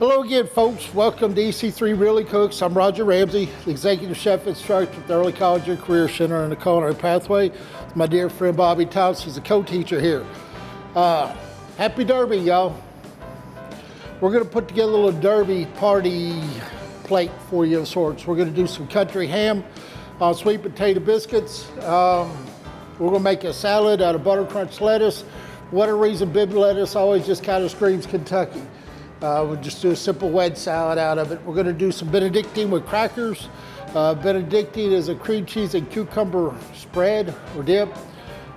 Hello again, folks. Welcome to EC3 Really Cooks. I'm Roger Ramsey, the Executive Chef Instructor at the Early College and Career Center in the Culinary Pathway. My dear friend Bobby Thompson is a co-teacher here. Happy Derby, y'all. We're going to put together a little Derby party plate for you of sorts. We're going to do some country ham on sweet potato biscuits. We're going to make a salad out of butter crunch lettuce. For whatever reason, Bibb lettuce always just kind of screams Kentucky. We'll just do a simple wedge salad out of it. We're going to do some Benedictine with crackers. Benedictine is a cream cheese and cucumber spread or dip.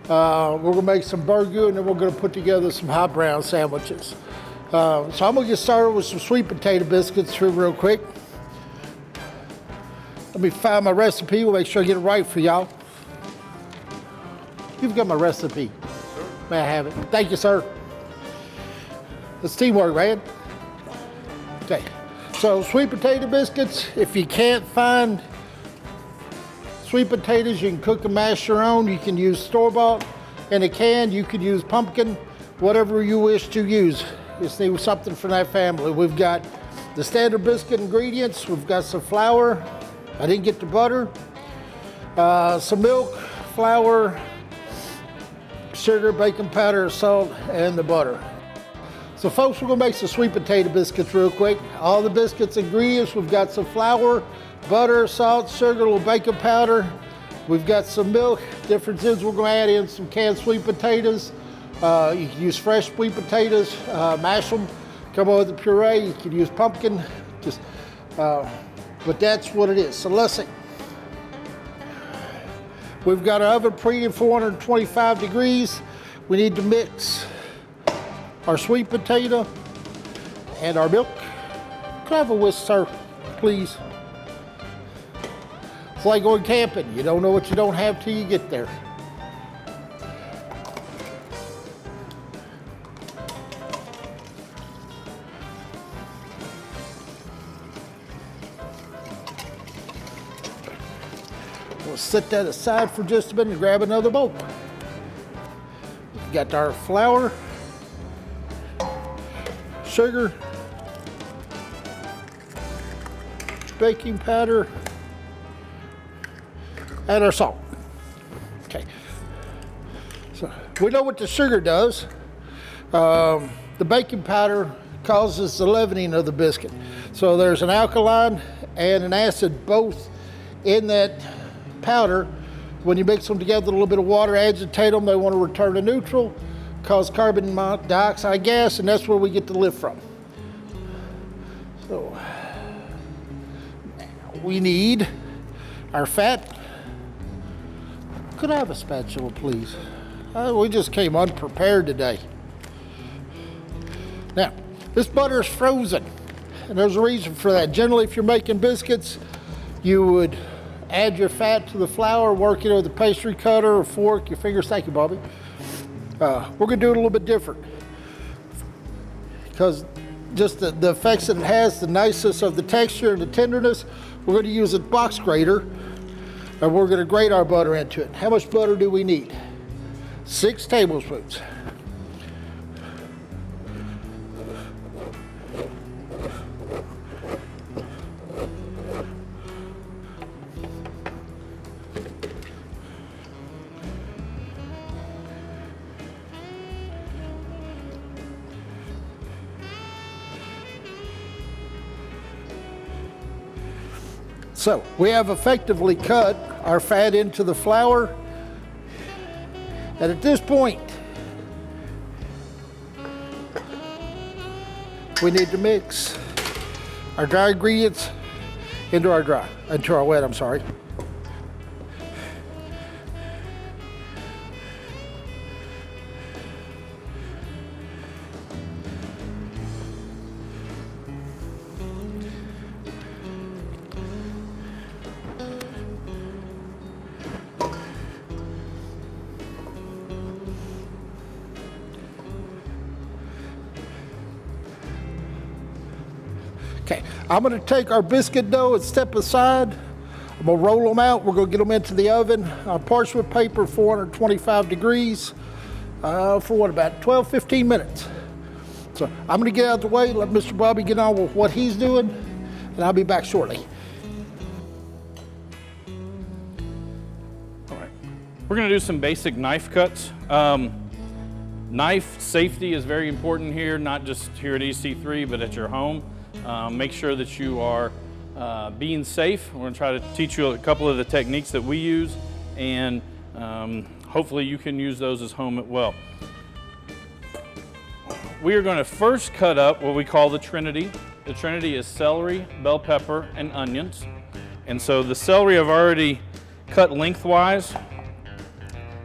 We're going to make some burgoo, and then we're going to put together some hot brown sandwiches. So I'm going to get started with some sweet potato biscuits here real quick. Let me find my recipe. We'll make sure I get it right for y'all. You've got my recipe. May I have it? Thank you, sir. It's teamwork, man. Okay, so sweet potato biscuits, if you can't find sweet potatoes, you can cook and mash your own. You can use store-bought. In a can, you could use pumpkin, whatever you wish to use. Just need something from that family. We've got the standard biscuit ingredients. We've got some flour. I didn't get the butter. Some milk, flour, sugar, baking powder, salt, and the butter. So folks, we're gonna make some sweet potato biscuits real quick. All the biscuits ingredients, we've got some flour, butter, salt, sugar, a little baking powder. We've got some milk. Difference is we're gonna add in some canned sweet potatoes. You can use fresh sweet potatoes, mash them, come up with a puree. You can use pumpkin, but that's what it is. So let's see. We've got our oven preheated 425 degrees. We need to mix our sweet potato and our milk. Could I have a whisk, sir, please? It's like going camping. You don't know what you don't have till you get there. We'll set that aside for just a minute and grab another bowl. We've got our flour, sugar, baking powder, and our salt. Okay, so we know what the sugar does. The baking powder causes the leavening of the biscuit. So there's an alkaline and an acid both in that powder. When you mix them together, a little bit of water, agitate them, they want to return to neutral, cause carbon dioxide gas, and that's where we get the lift from. So we need our fat. Could I have a spatula, please? We just came unprepared today. Now, this butter is frozen, and there's a reason for that. Generally, if you're making biscuits, you would add your fat to the flour, work it with a pastry cutter or fork, your fingers. Thank you, Bobby. We're going to do it a little bit different because just the effects that it has, the niceness of the texture and the tenderness. We're going to use a box grater, and we're going to grate our butter into it. How much butter do we need? 6 tablespoons. So we have effectively cut our fat into the flour, and at this point we need to mix our dry ingredients into our wet, I'm sorry. Okay, I'm gonna take our biscuit dough and step aside. I'm gonna roll them out. We're gonna get them into the oven on parchment paper, 425 degrees, for what, about 12, 15 minutes. So I'm gonna get out of the way, let Mr. Bobby get on with what he's doing, and I'll be back shortly. All right, we're gonna do some basic knife cuts. Knife safety is very important here, not just here at EC3, but at your home. Make sure that you are being safe. We're gonna try to teach you a couple of the techniques that we use, and hopefully you can use those as home as well. We are going to first cut up what we call the Trinity. The Trinity is celery, bell pepper, and onions. And so the celery I've already cut lengthwise.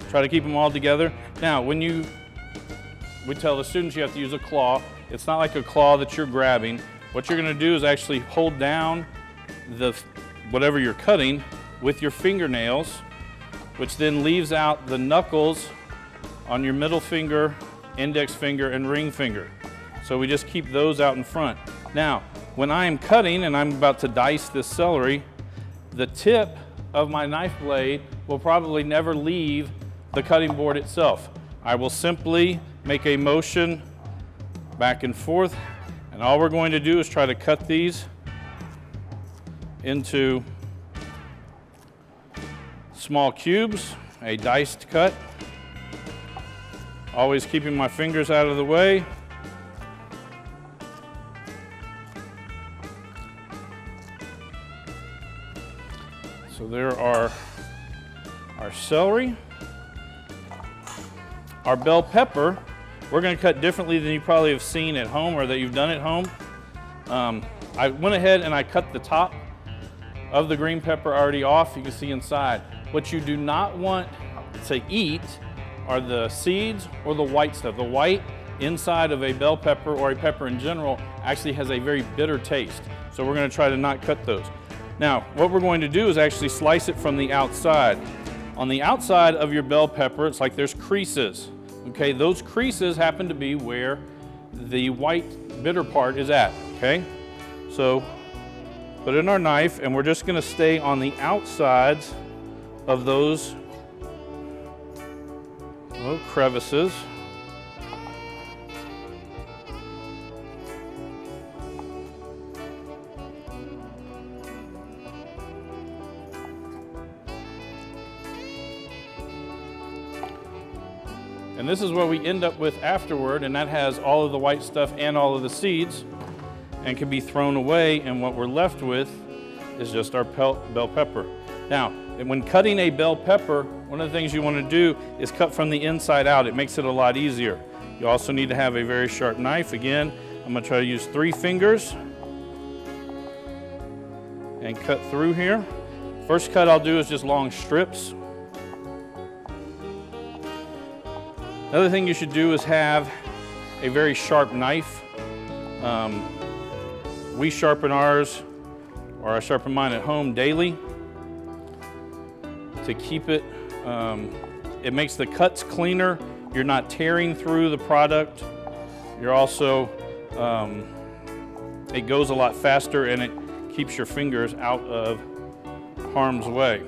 Try to keep them all together. Now, we tell the students you have to use a claw. It's not like a claw that you're grabbing. What you're going to do is actually hold down whatever you're cutting with your fingernails, which then leaves out the knuckles on your middle finger, index finger, and ring finger. So we just keep those out in front. Now, when I am cutting and I'm about to dice this celery, the tip of my knife blade will probably never leave the cutting board itself. I will simply make a motion back and forth, and all we're going to do is try to cut these into small cubes, a diced cut. Always keeping my fingers out of the way. So there are our celery. Our bell pepper, we're going to cut differently than you probably have seen at home or that you've done at home. I went ahead and I cut the top of the green pepper already off. You can see inside. What you do not want to eat are the seeds or the white stuff. The white inside of a bell pepper or a pepper in general actually has a very bitter taste. So we're going to try to not cut those. Now, what we're going to do is actually slice it from the outside. On the outside of your bell pepper, it's like there's creases. Okay, those creases happen to be where the white bitter part is at. Okay, so put in our knife, and we're just going to stay on the outsides of those little crevices. And this is what we end up with afterward, and that has all of the white stuff and all of the seeds and can be thrown away, and what we're left with is just our bell pepper. Now, when cutting a bell pepper, one of the things you want to do is cut from the inside out. It makes it a lot easier. You also need to have a very sharp knife. Again, I'm going to try to use 3 fingers and cut through here. First cut I'll do is just long strips. Another thing you should do is have a very sharp knife. We sharpen ours, or I sharpen mine at home daily to keep it. It makes the cuts cleaner. You're not tearing through the product. You're also, it goes a lot faster, and it keeps your fingers out of harm's way.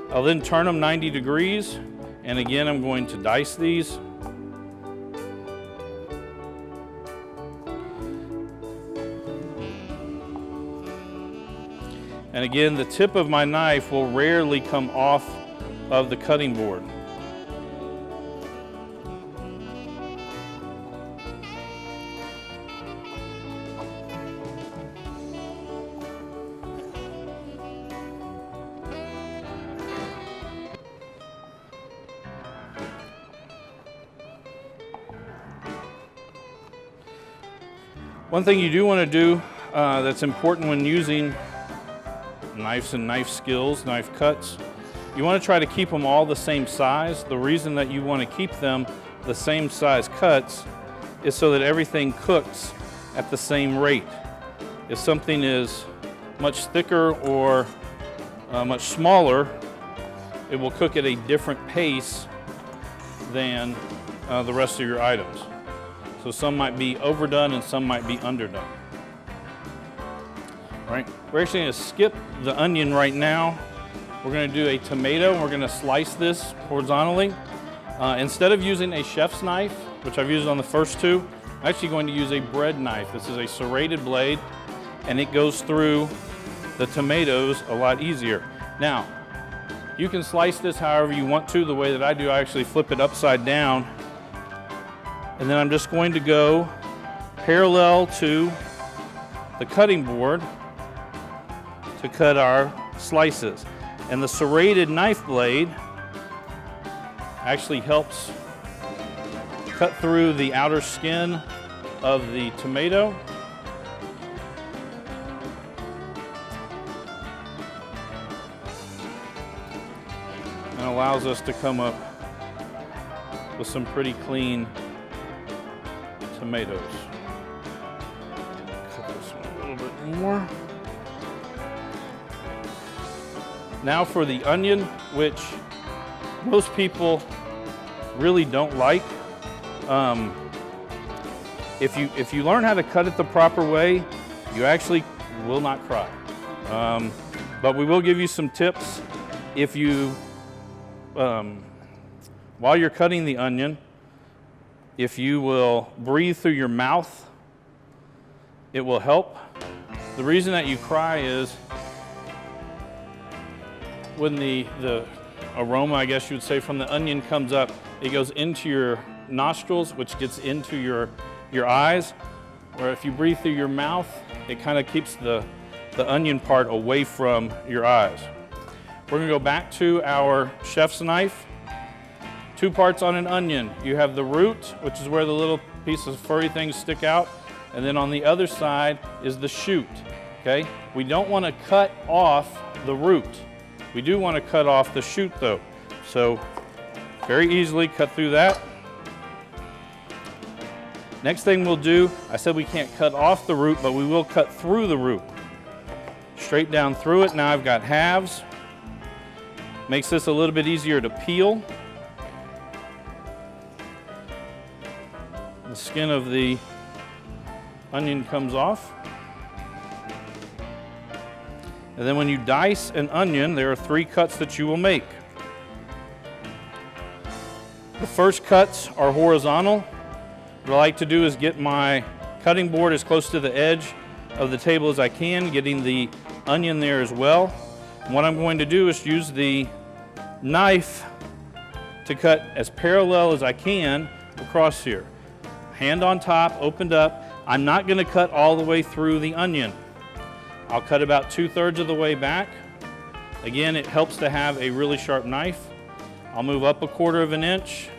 I'll then turn them 90 degrees, and again I'm going to dice these. And again, the tip of my knife will rarely come off of the cutting board. One thing you do want to do that's important when using knives and knife skills, knife cuts, you want to try to keep them all the same size. The reason that you want to keep them the same size cuts is so that everything cooks at the same rate. If something is much thicker or much smaller, it will cook at a different pace than the rest of your items. So some might be overdone and some might be underdone. All right, we're actually going to skip the onion right now. We're going to do a tomato, and we're going to slice this horizontally. Instead of using a chef's knife, which I've used on the first two, I'm I'm actually going to use a bread knife. This is a serrated blade, and it goes through the tomatoes a lot easier. Now, you can slice this however you want to. The way that I do, I actually flip it upside down, and then I'm just going to go parallel to the cutting board to cut our slices. And the serrated knife blade actually helps cut through the outer skin of the tomato. And allows us to come up with some pretty clean tomatoes. Cut this one a little bit more. Now for the onion, which most people really don't like. If you learn how to cut it the proper way, you actually will not cry. But we will give you some tips. If you, while you're cutting the onion, if you will breathe through your mouth, it will help. The reason that you cry is when the aroma, I guess you would say, from the onion comes up, it goes into your nostrils, which gets into your eyes. Or if you breathe through your mouth, it kind of keeps the onion part away from your eyes. We're gonna go back to our chef's knife. 2 parts on an onion. You have the root, which is where the little pieces of furry things stick out, and then on the other side is the shoot, okay? We don't wanna cut off the root. We do wanna cut off the shoot though. So very easily cut through that. Next thing we'll do, I said we can't cut off the root, but we will cut through the root. Straight down through it. Now I've got halves. Makes this a little bit easier to peel. The skin of the onion comes off. And then when you dice an onion, there are 3 cuts that you will make. The first cuts are horizontal. What I like to do is get my cutting board as close to the edge of the table as I can, getting the onion there as well. And what I'm going to do is use the knife to cut as parallel as I can across here. Hand on top, opened up. I'm not going to cut all the way through the onion. I'll cut about 2/3 of the way back. Again, it helps to have a really sharp knife. I'll move up 1/4 of an inch,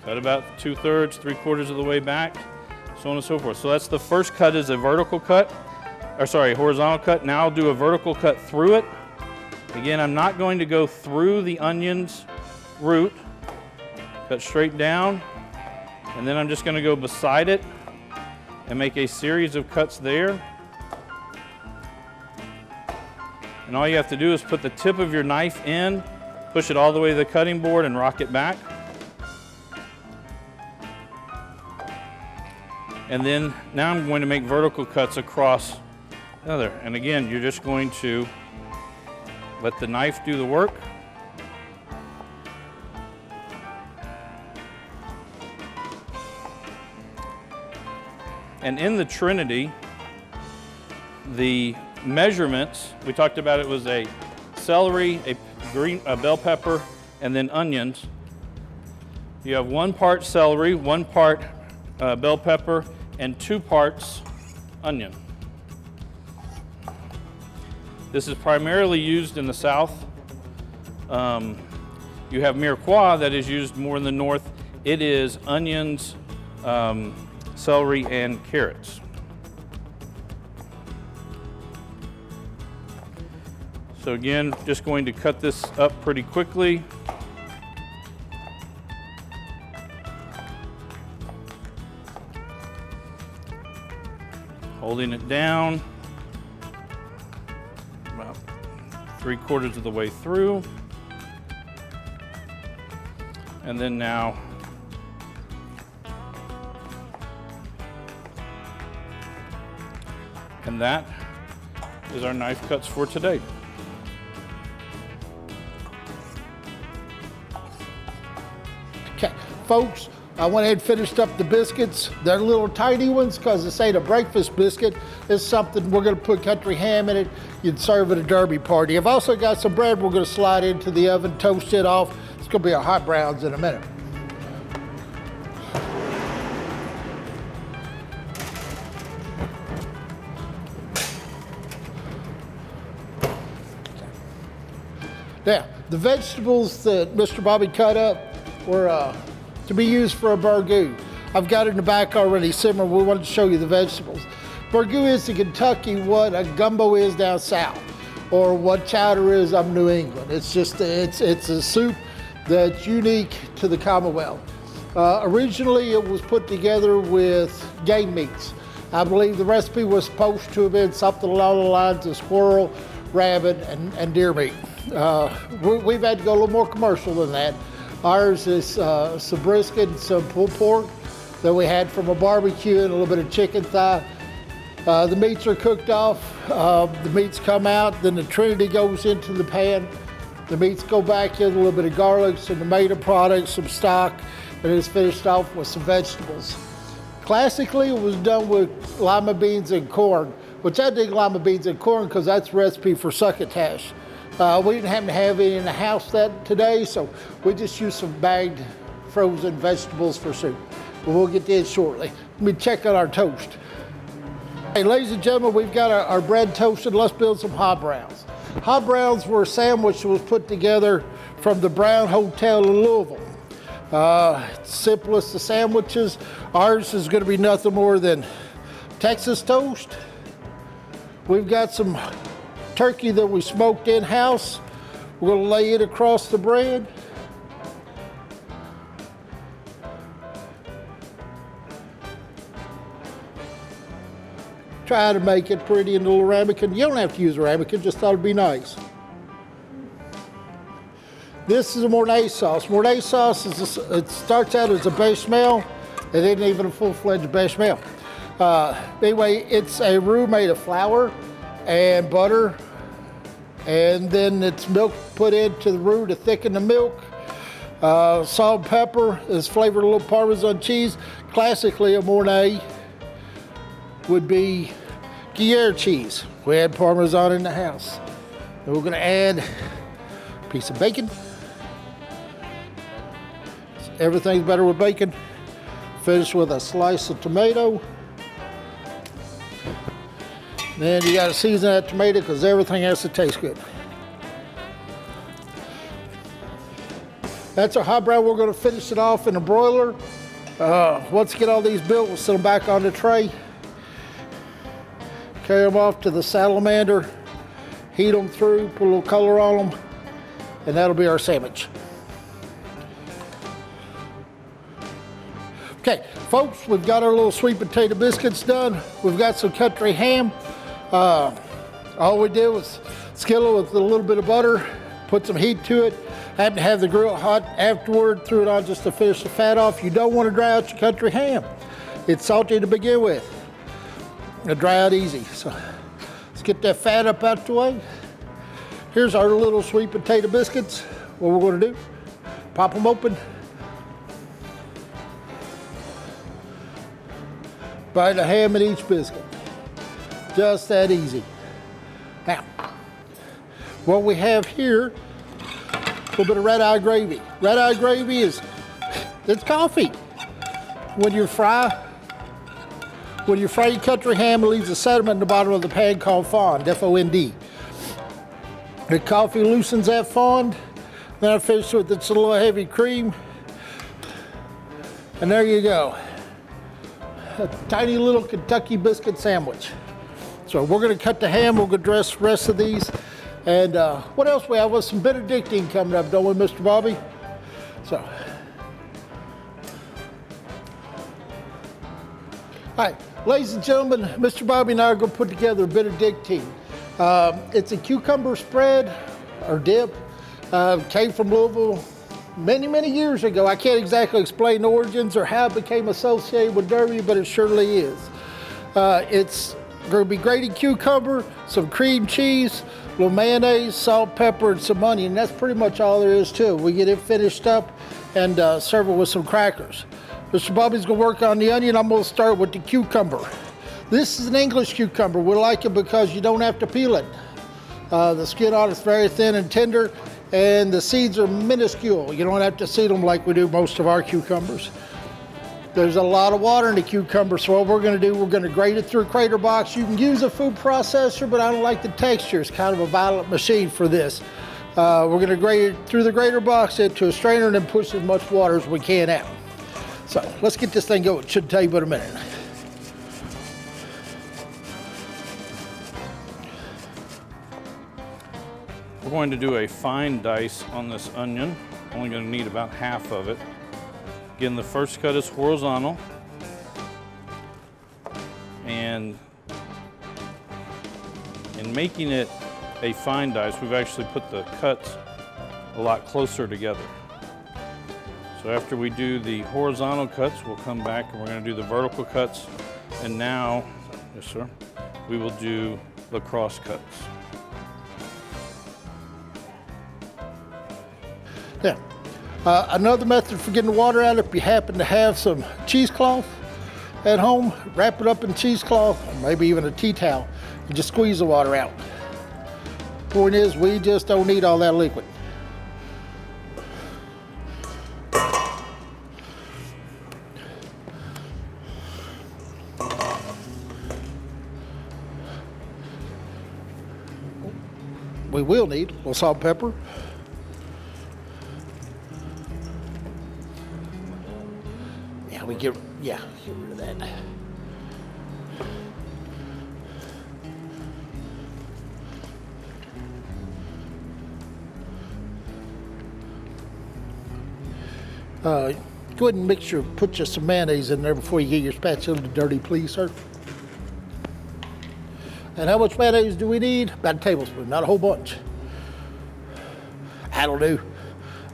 cut about 2/3, 3/4 of the way back, so on and so forth. So that's the first cut, is a vertical cut, or sorry, horizontal cut. Now I'll do a vertical cut through it. Again, I'm not going to go through the onion's root. Cut straight down, and then I'm just going to go beside it and make a series of cuts there. And all you have to do is put the tip of your knife in, push it all the way to the cutting board, and rock it back. And then now I'm going to make vertical cuts across the other. And again, you're just going to let the knife do the work. And in the Trinity, the measurements, we talked about, it was a celery, a bell pepper, and then onions. You have 1 part celery, 1 part bell pepper, and 2 parts onion. This is primarily used in the South. You have mirepoix that is used more in the North. It is onions, celery, and carrots. So again, just going to cut this up pretty quickly. Holding it down about 3/4 of the way through. And then now and that is our knife cuts for today. Okay, folks, I went ahead and finished up the biscuits. They're little tiny ones because this ain't a breakfast biscuit. It's something we're gonna put country ham in it. You'd serve at a derby party. I've also got some bread we're gonna slide into the oven, toast it off. It's gonna be our hot browns in a minute. Now, the vegetables that Mr. Bobby cut up were to be used for a burgoo. I've got it in the back already simmering. We wanted to show you the vegetables. Burgoo is in Kentucky what a gumbo is down south, or what chowder is up New England. It's just, it's a soup that's unique to the Commonwealth. Originally, it was put together with game meats. I believe the recipe was supposed to have been something along the lines of squirrel, rabbit, and deer meat. We've had to go a little more commercial than that. Ours is some brisket and some pulled pork that we had from a barbecue and a little bit of chicken thigh. The meats are cooked off. The meats come out, then the Trinity goes into the pan. The meats go back in, a little bit of garlic, some tomato products, some stock, and it's finished off with some vegetables. Classically, it was done with lima beans and corn, which I dig lima beans and corn because that's a recipe for succotash. We didn't happen to have any in the house today, so we just used some bagged frozen vegetables for soup. But we'll get to it shortly. Let me check out our toast. Hey, ladies and gentlemen, we've got our bread toasted. Let's build some hot browns. Hot browns were a sandwich that was put together from the Brown Hotel in Louisville. Simplest of sandwiches. Ours is going to be nothing more than Texas toast. We've got some turkey that we smoked in-house. We're going to lay it across the bread. Try to make it pretty in a little ramekin. You don't have to use a ramekin, just thought it'd be nice. This is a Mornay sauce. Mornay sauce it starts out as a bechamel. It isn't even a full-fledged bechamel. Anyway, it's a roux made of flour and butter, and then it's milk put into the roux to thicken the milk. Salt and pepper is flavored a little Parmesan cheese. Classically, a Mornay would be Gruyere cheese. We had Parmesan in the house. And we're going to add a piece of bacon. Everything's better with bacon. Finish with a slice of tomato. Then you got to season that tomato because everything has to taste good. That's our hot brown. We're going to finish it off in a broiler. Once we get all these built, we'll set them back on the tray. Carry them off to the salamander, heat them through, put a little color on them, and that'll be our sandwich. Okay, folks, we've got our little sweet potato biscuits done. We've got some country ham. All we did was skillet with a little bit of butter, put some heat to it, had to have the grill hot afterward, threw it on just to finish the fat off. You don't want to dry out your country ham. It's salty to begin with. It'll dry out easy. So let's get that fat up out the way. Here's our little sweet potato biscuits. What we're going to do, pop them open. Bite a ham in each biscuit. Just that easy. Now, what we have here, a little bit of red eye gravy. Red eye gravy it's coffee. When you fry your country ham, it leaves a sediment in the bottom of the pan called fond, F-O-N-D. The coffee loosens that fond. Then I finish with it's a little heavy cream. And there you go. A tiny little Kentucky biscuit sandwich. So we're going to cut the ham. We're going to dress the rest of these. And what else we have? Well, some Benedictine coming up, don't we, Mr. Bobby? So, all right, ladies and gentlemen, Mr. Bobby and I are going to put together a Benedictine. It's a cucumber spread or dip. Came from Louisville many, many years ago. I can't exactly explain the origins or how it became associated with Derby, but it surely is. It's going to be grated cucumber, some cream cheese, a little mayonnaise, salt, pepper, and some onion. That's pretty much all there is to it. We get it finished up and serve it with some crackers. Mr. Bobby's gonna work on the onion. I'm gonna start with the cucumber. This is an English cucumber. We like it because you don't have to peel it. The skin on it's very thin and tender, and the seeds are minuscule. You don't have to seed them like we do most of our cucumbers. There's a lot of water in the cucumber, so what we're gonna do, we're gonna grate it through a crater box. You can use a food processor, but I don't like the texture. It's kind of a violent machine for this. We're gonna grate it through the grater box into a strainer and then push as much water as we can out. So let's get this thing going. It shouldn't take but a minute. We're going to do a fine dice on this onion. Only going to need about half of it. Again, the first cut is horizontal. And in making it a fine dice, we've actually put the cuts a lot closer together. So after we do the horizontal cuts, we'll come back and we're going to do the vertical cuts. And now, yes sir, we will do the cross cuts. Yeah. Another method for getting the water out, if you happen to have some cheesecloth at home, wrap it up in cheesecloth, or maybe even a tea towel, and just squeeze the water out. Point is, we just don't need all that liquid. We will need a little salt and pepper. Get rid of that. Go ahead and put just some mayonnaise in there before you get your spatula dirty, please, sir. And how much mayonnaise do we need? About a tablespoon, not a whole bunch. That'll do.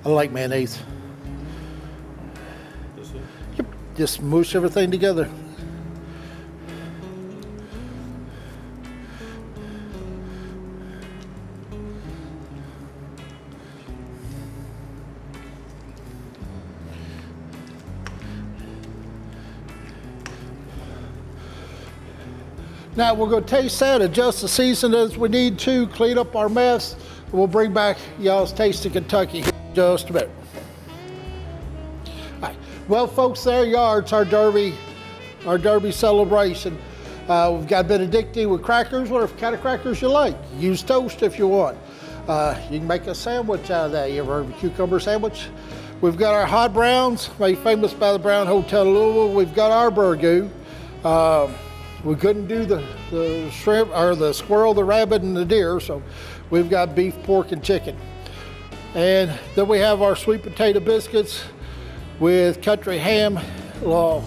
I like mayonnaise. Just mush everything together. Now we're going to taste that, adjust the season as we need to, clean up our mess, and we'll bring back y'all's Taste of Kentucky in just a bit. Well, folks, there you are. It's our Derby celebration. We've got Benedictine with crackers, whatever kind of crackers you like. Use toast if you want. You can make a sandwich out of that. You ever heard of a cucumber sandwich? We've got our hot browns, made famous by the Brown Hotel in Louisville. We've got our burgoo. We couldn't do the shrimp or the squirrel, the rabbit, and the deer, so we've got beef, pork, and chicken. And then we have our sweet potato biscuits with country ham, little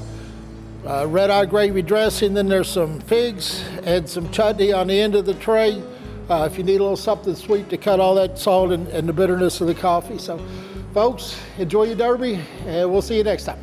red-eye gravy dressing. Then there's some figs and some chutney on the end of the tray. If you need a little something sweet to cut all that salt and the bitterness of the coffee. So, folks, enjoy your Derby, and we'll see you next time.